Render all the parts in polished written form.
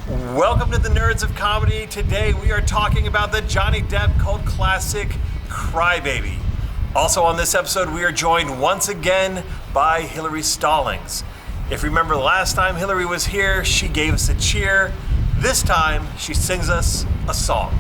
Welcome to the Nerds of Comedy. Today we are talking about the Johnny Depp cult classic, Crybaby. Also on this episode, we are joined once again by Hillary Stallings. If you remember the last time Hillary was here, she gave us a cheer. This time, she sings us a song.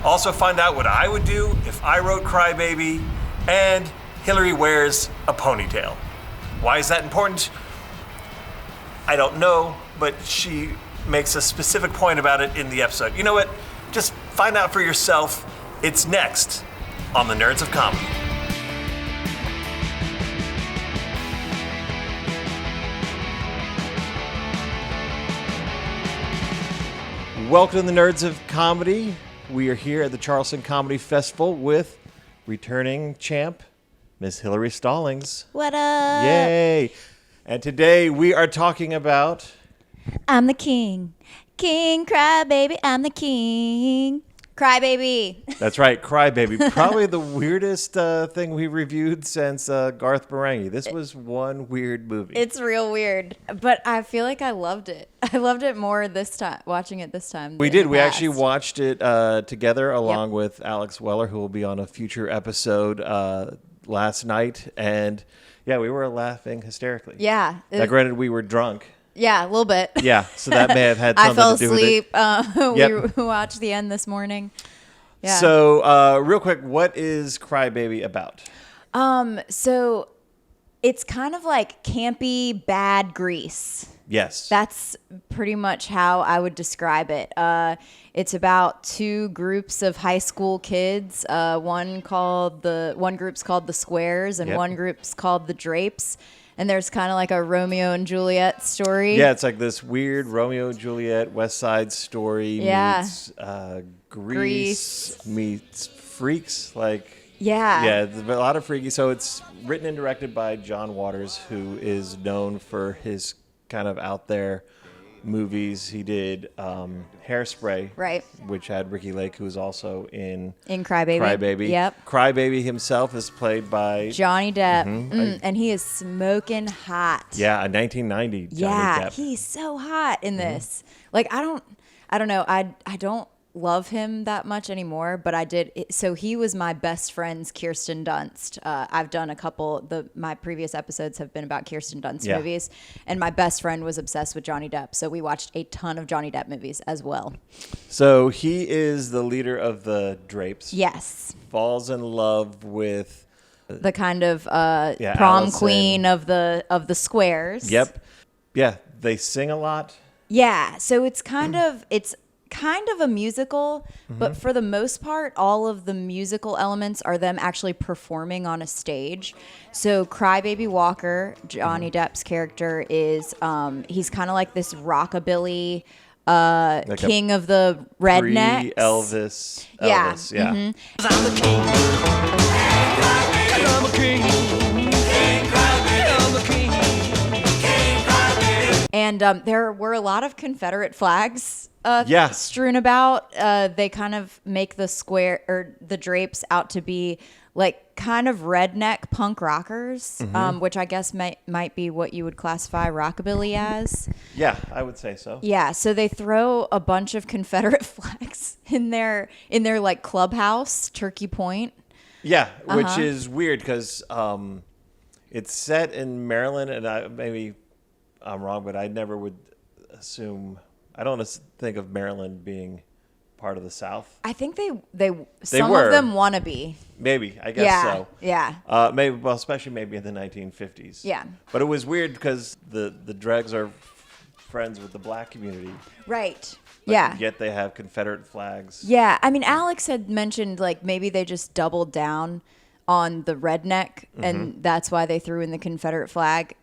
Also find out what I would do if I wrote Crybaby, and Hillary wears a ponytail. Why is that important? I don't know, but she makes a specific point about it in the episode. You know what? Just find out for yourself. It's next on the Nerds of Comedy. Welcome to the Nerds of Comedy. We are here at the Charleston Comedy Festival with returning champ, Miss Hillary Stallings. What up? Yay! And today we are talking about... I'm the king. King, Crybaby, I'm the king. Crybaby. That's right, Crybaby. Probably the weirdest thing we reviewed since Garth Marenghi. This was one weird movie. It's real weird, but I feel like I loved it. I loved it more this time, watching it this time. We did. We actually watched it together along with Alex Weller, who will be on a future episode last night. And yeah, we were laughing hysterically. Yeah. Now, granted, we were drunk. Yeah, a little bit. Yeah, so that may have had something to do with it. I fell asleep. We watched the end this morning. Yeah. So, real quick, what is Crybaby about? So it's kind of like campy, bad Grease. Yes. That's pretty much how I would describe it. It's about two groups of high school kids. One group's called the Squares, and one group's called the Drapes. And there's kind of like a Romeo and Juliet story. Yeah, it's like this weird Romeo and Juliet West Side Story meets Grease meets Freaks. Yeah, a lot of freaky. So it's written and directed by John Waters, who is known for his kind of out there movies. He did Hairspray, right, which had Ricky Lake, who was also in Crybaby. Yep. Crybaby himself is played by Johnny Depp, and he is smoking hot. Yeah, a 1990 Johnny Depp. He's so hot in this. Like I don't know. I don't love him that much anymore, but I did. So he was my best friend's Kirsten Dunst. I've done a couple. My previous episodes have been about Kirsten Dunst movies, and my best friend was obsessed with Johnny Depp. So we watched a ton of Johnny Depp movies as well. So he is the leader of the Drapes. Yes. Falls in love with the kind of prom Allison. queen of the Squares. Yep. Yeah, they sing a lot. Yeah. So it's kind of a musical, but for the most part, all of the musical elements are them actually performing on a stage. So Crybaby Walker, Johnny Depp's character, is he's kind of like this rockabilly like king of the rednecks. Elvis. Yeah. Yeah. I'm the king. I'm a king. I'm a king. And there were a lot of Confederate flags strewn about. They kind of make the square or the Drapes out to be like kind of redneck punk rockers, which I guess might be what you would classify rockabilly as. Yeah, I would say so. Yeah, so they throw a bunch of Confederate flags in their like clubhouse, Turkey Point. Yeah, which is weird because it's set in Maryland, and maybe I'm wrong, but I never would assume. I don't think of Maryland being part of the South. I think some of them want to be. Maybe, I guess so. Yeah. Maybe, well, especially maybe in the 1950s. Yeah. But it was weird because the Dregs are friends with the black community. Right. But yet they have Confederate flags. Yeah. I mean, Alex had mentioned like maybe they just doubled down on the redneck, and that's why they threw in the Confederate flag.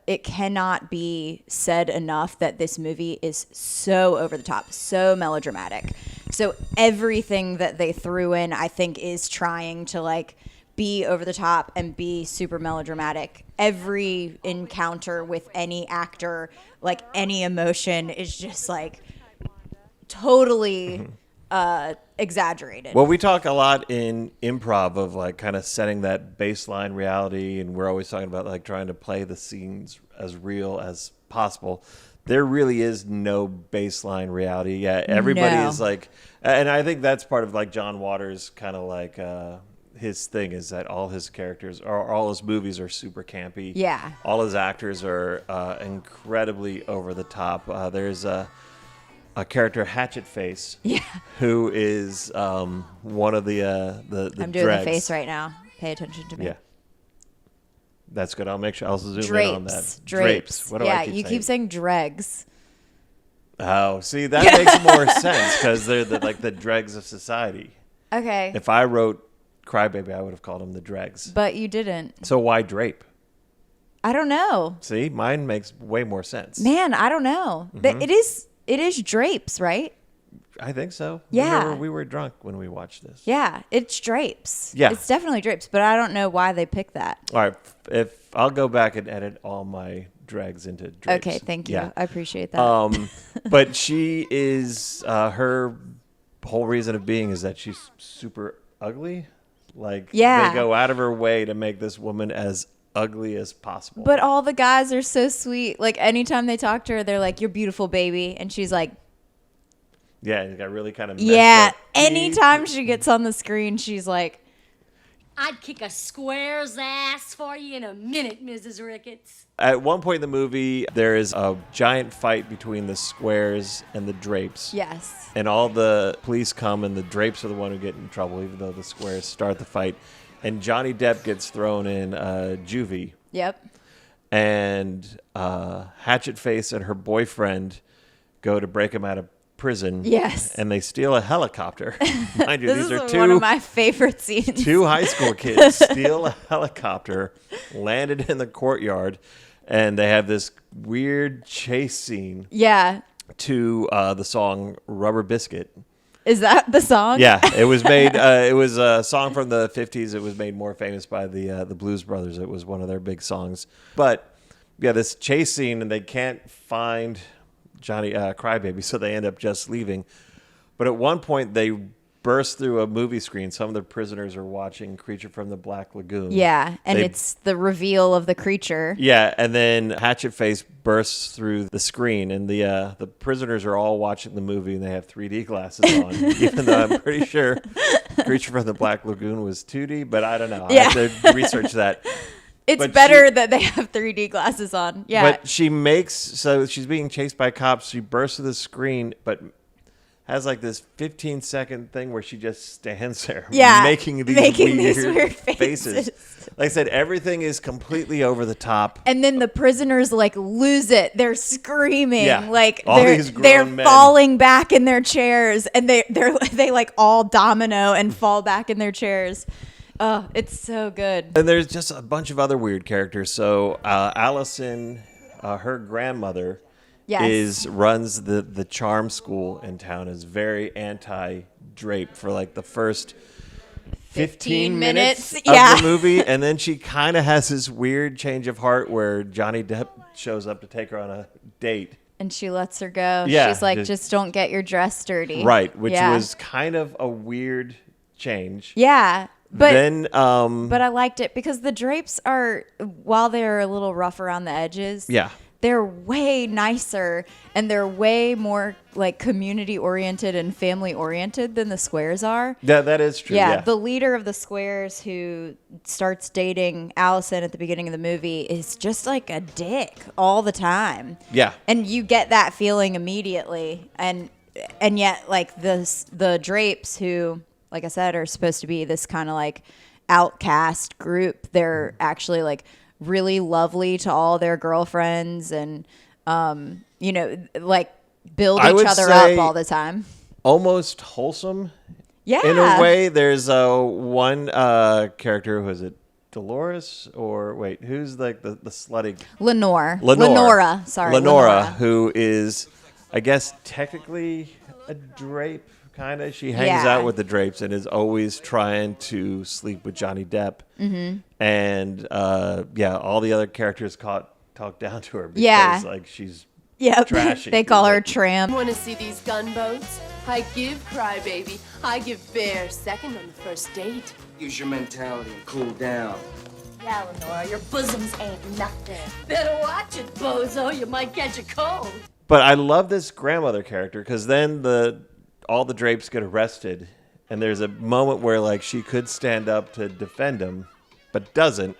It cannot be said enough that this movie is so over the top, so melodramatic. So everything that they threw in, I think, is trying to like be over the top and be super melodramatic. Every encounter with any actor, like any emotion, is just like totally exaggerated. Well, we talk a lot in improv of like kind of setting that baseline reality, and we're always talking about like trying to play the scenes as real as possible. there really is no baseline reality. Yeah, everybody is like, and I think that's part of like John Waters kind of like his thing is that all his characters or all his movies are super campy. Yeah. All his actors are incredibly over the top. There's a character, Hatchet Face, who is one of the I'm doing dregs. the face right now. Pay attention to me. Yeah. That's good. I'll make sure I'll zoom Drapes. in on that. Drapes. What do I keep you saying? keep saying dregs. Oh, see, that makes more sense because they're the dregs of society. Okay. If I wrote Crybaby, I would have called them the dregs. But you didn't. So why drape? I don't know. See, mine makes way more sense. Man, I don't know. It is drapes, right? I think so. Yeah. We were drunk when we watched this. Yeah, it's drapes. Yeah. It's definitely drapes, but I don't know why they picked that. All right. If I'll go back and edit all my dregs into drapes. Okay, thank you. Yeah. I appreciate that. But she is, her whole reason of being is that she's super ugly. Like, they go out of her way to make this woman as ugly as possible. But all the guys are so sweet. Like, anytime they talk to her, they're like, "You're beautiful, baby." And she's like, yeah, it got really kind of yeah. Anytime she gets on the screen, she's like, "I'd kick a square's ass for you in a minute, Mrs. Ricketts." At one point in the movie, there is a giant fight between the squares and the drapes. yes. And all the police come, and the drapes are the one who get in trouble, even though the squares start the fight. And Johnny Depp gets thrown in juvie. Yep. And Hatchet Face and her boyfriend go to break him out of prison. Yes. And they steal a helicopter. Mind you, This these are is one two of my favorite scenes. two high school kids steal a helicopter, landed in the courtyard, and they have this weird chase scene Yeah. to the song Rubber Biscuit. Is that the song? Yeah, it was made. It was a song from the 50s. It was made more famous by the Blues Brothers. It was one of their big songs. But yeah, this chase scene, and they can't find Johnny Crybaby, so they end up just leaving. But at one point, they burst through a movie screen. Some of the prisoners are watching Creature from the Black Lagoon. Yeah, and it's the reveal of the creature. Yeah, and then Hatchet Face bursts through the screen, and the prisoners are all watching the movie, and they have 3D glasses on, even though I'm pretty sure Creature from the Black Lagoon was 2D, but I don't know. Yeah. I have to research that. It's But better that they have 3D glasses on. Yeah. But she's being chased by cops. She bursts through the screen, but has like this 15-second thing where she just stands there making these weird faces. Like I said, everything is completely over the top. And then the prisoners like lose it. They're screaming. Yeah. Like All these grown they're men. falling back in their chairs, and they like all domino and fall back in their chairs. Oh, it's so good. And there's just a bunch of other weird characters. So Allison, her grandmother, runs the charm school in town, is very anti-drape for like the first 15 minutes of the movie. And then she kind of has this weird change of heart where Johnny Depp shows up to take her on a date. And she lets her go. Yeah, She's like, just don't get your dress dirty. Right, which was kind of a weird change. Yeah. But then, but I liked it because the drapes are, while they're a little rough around the edges, they're way nicer and they're way more like community oriented and family oriented than the squares are. Yeah, that is true. Yeah, the leader of the squares who starts dating Allison at the beginning of the movie is just like a dick all the time. Yeah, and you get that feeling immediately, and yet like the drapes who, like I said, are supposed to be this kind of like outcast group. They're actually like really lovely to all their girlfriends and, like build each other up all the time. Almost wholesome. Yeah. In a way, there's one character, who is it? Dolores or wait, who's like the slutty? Lenora, who is, I guess, technically a drape. Kind of. She hangs out with the drapes and is always trying to sleep with Johnny Depp. Mm-hmm. And, all the other characters talk down to her because, like, she's trashy. They call her tramp. Want to see these gunboats? I give Crybaby. I give Bear second on the first date. Use your mentality and cool down. Yeah, Lenora, your bosoms ain't nothing. Better watch it, bozo. You might catch a cold. But I love this grandmother character because then all the drapes get arrested, and there's a moment where like she could stand up to defend him, but doesn't.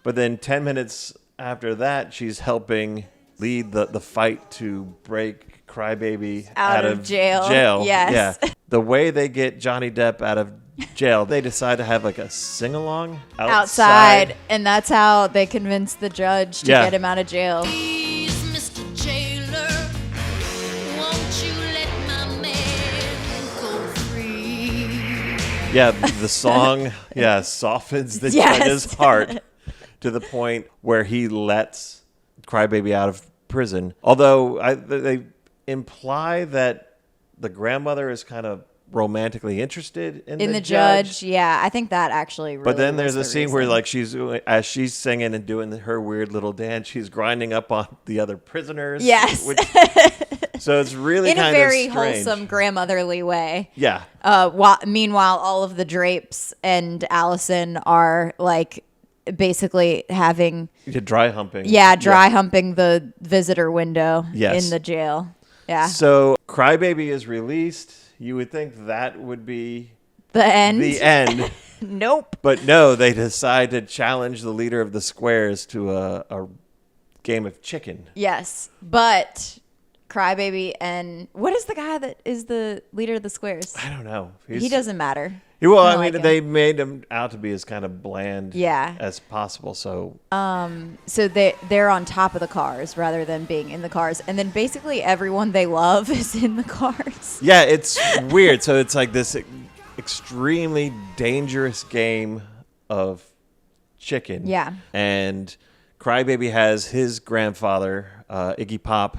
But then 10 minutes after that, she's helping lead the fight to break Crybaby Out of jail. Yes. Yeah. The way they get Johnny Depp out of jail, they decide to have like a sing-along outside. And that's how they convince the judge to get him out of jail. Please, Mr. Jailer, won't you let my man go free? Yeah, the song softens the judge's heart to the point where he lets Crybaby out of prison. Although they imply that the grandmother is kind of romantically interested in the judge. Yeah, I think that actually really But then there's was a the scene reason. where like as she's singing and doing her weird little dance, she's grinding up on the other prisoners. Yes. So it's really in a kind very of strange. wholesome grandmotherly way. Yeah. Meanwhile, all of the drapes and Allison are like basically having Dry humping. humping the visitor window Yes. in the jail. Yeah. So Crybaby is released. You would think that would be The end. the end. Nope. But no, they decide to challenge the leader of the Squares to a game of chicken. Yes, but Crybaby and what is the guy that is the leader of the Squares? I don't know. He doesn't matter. Well, I I mean, like him. they made him out to be as kind of bland as possible. So So they're on top of the cars rather than being in the cars, and then basically everyone they love is in the cars. yeah, it's weird. So it's like this extremely dangerous game of chicken. Yeah. And Crybaby has his grandfather, Iggy Pop,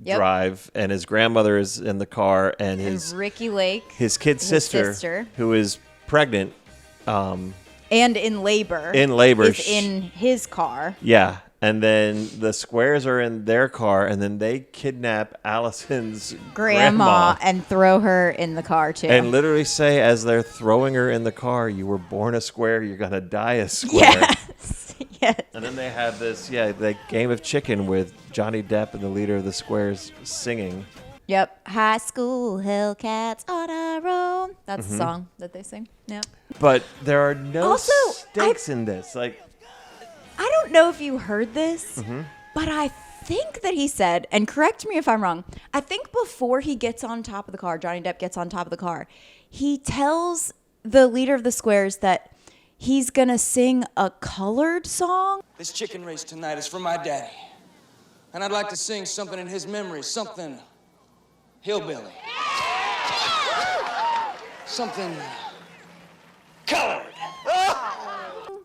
drive, and his grandmother is in the car, and his Ricky Lake, his kid sister, who is pregnant, and in labor, is sh- in his car. Yeah. And then the Squares are in their car, and then they kidnap Allison's grandma and throw her in the car too. and literally say, as they're throwing her in the car, "You were born a square, you're gonna die a square." Yes. And then they have this, the game of chicken with Johnny Depp and the leader of the Squares singing. Yep. High school Hellcats on our own. That's the song that they sing. Yep. But there are no Also, stakes in this. Like, I don't know if you heard this, Mm-hmm. but I think that he said, and correct me if I'm wrong, I think before he gets on top of the car, Johnny Depp gets on top of the car, he tells the leader of the Squares that he's going to sing a colored song. This chicken race tonight is for my daddy. And I'd like to sing something in his memory, something hillbilly. Something colored.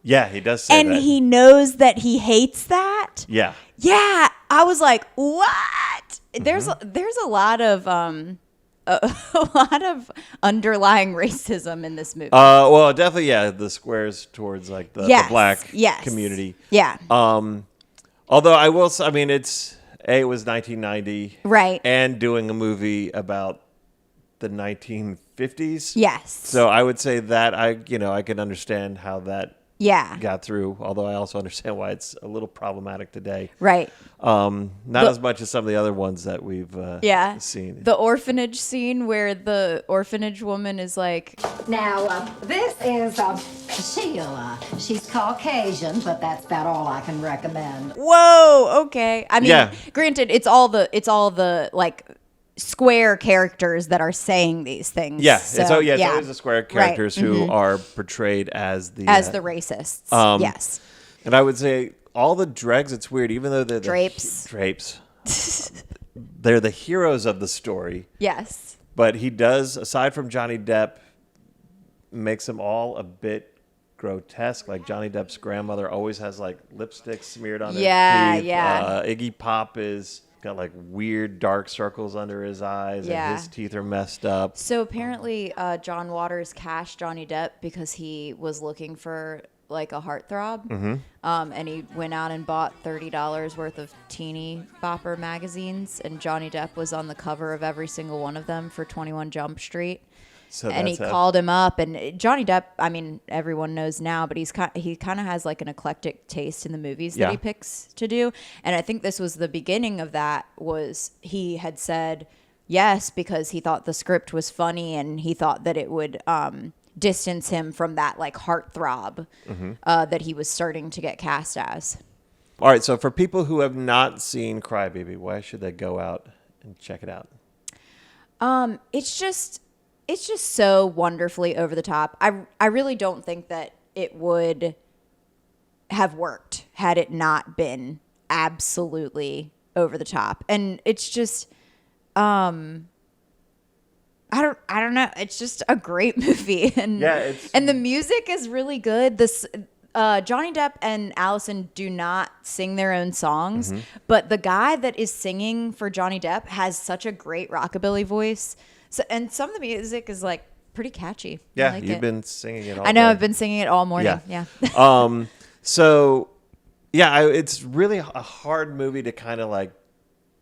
yeah, he does say And that. he knows that he hates that. yeah. Yeah, I was like, what? There's a lot of a lot of underlying racism in this movie. Well, definitely, the Squares towards like the black community. Yeah. Although I will say, I mean, it was 1990. Right. And doing a movie about the 1950s. Yes. So I would say that I can understand how that Yeah. got through, although I also understand why it's a little problematic today. Right. Not as much as some of the other ones that we've seen. The orphanage scene where the orphanage woman is like, Now, this is Sheila. She's Caucasian, but that's about all I can recommend. whoa, okay. I mean, Yeah. granted, it's all the like square characters that are saying these things. Yeah. So, it's always the square characters who are portrayed as the racists. Yes. And I would say all the dregs, it's weird, even though they're the Drapes. they're the heroes of the story. Yes. But he does, aside from Johnny Depp, makes them all a bit grotesque. Like Johnny Depp's grandmother always has like lipstick smeared on her teeth. Yeah. Iggy Pop is got like weird dark circles under his eyes, Yeah. and his teeth are messed up. So apparently, John Waters cashed Johnny Depp because he was looking for like a heartthrob, and he went out and bought $30 worth of teeny bopper magazines, and Johnny Depp was on the cover of every single one of them for 21 Jump Street. So and he called him up, and Johnny Depp, I mean, everyone knows now, but he kind of has like an eclectic taste in the movies that he picks to do. And I think this was the beginning of that. Was he had said yes because he thought the script was funny, and he thought that it would distance him from that like heartthrob that he was starting to get cast as. All right, so for people who have not seen Cry Baby, why should they go out and check it out? It's just so wonderfully over the top. I really don't think that it would have worked had it not been absolutely over the top. And it's just I don't know. It's just a great movie, and and the music is really good. This Johnny Depp and Allison do not sing their own songs, but the guy that is singing for Johnny Depp has such a great rockabilly voice. So, and some of the music is like pretty catchy. Yeah, I like you've it. been singing it all I know, day. I've been singing it all morning. Yeah. So, yeah, it's really a hard movie to kind of like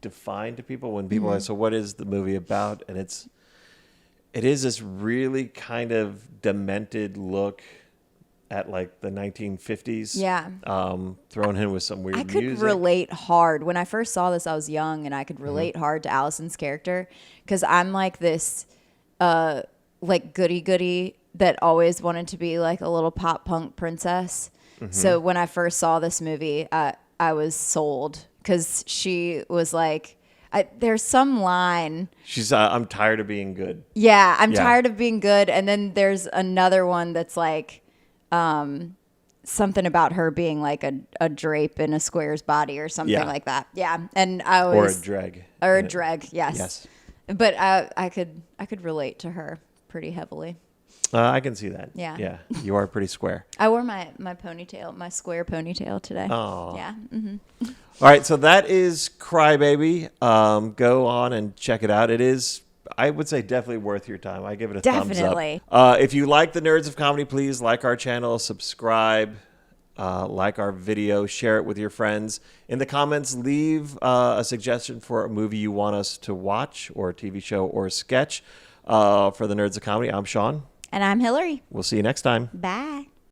define to people when people are, so what is the movie about? And it is this really kind of demented look at like the 1950s. Yeah. Thrown in with some weird I could music. relate hard. When I first saw this, I was young, and I could relate hard to Allison's character because I'm like this like goody-goody that always wanted to be like a little pop punk princess. So when I first saw this movie, I was sold because she was like, there's some line. She's, I'm tired of being good. Yeah, I'm tired of being good. And then there's another one that's like, something about her being like a drape in a square's body or something like that. Yeah. And I was. Or a dreg. Or a dreg, yes. Yes. But I could relate to her pretty heavily. I can see that. Yeah. Yeah. You are pretty square. I wore my ponytail, my square ponytail today. Oh. Yeah. All right. So that is Cry Baby. Go on and check it out. It is, I would say, definitely worth your time. I give it a Definitely. thumbs up. If you like the Nerds of Comedy, please like our channel, subscribe, like our video, share it with your friends. In the comments, leave a suggestion for a movie you want us to watch, or a TV show, or a sketch. For the Nerds of Comedy, I'm Sean. And I'm Hillary. We'll see you next time. Bye.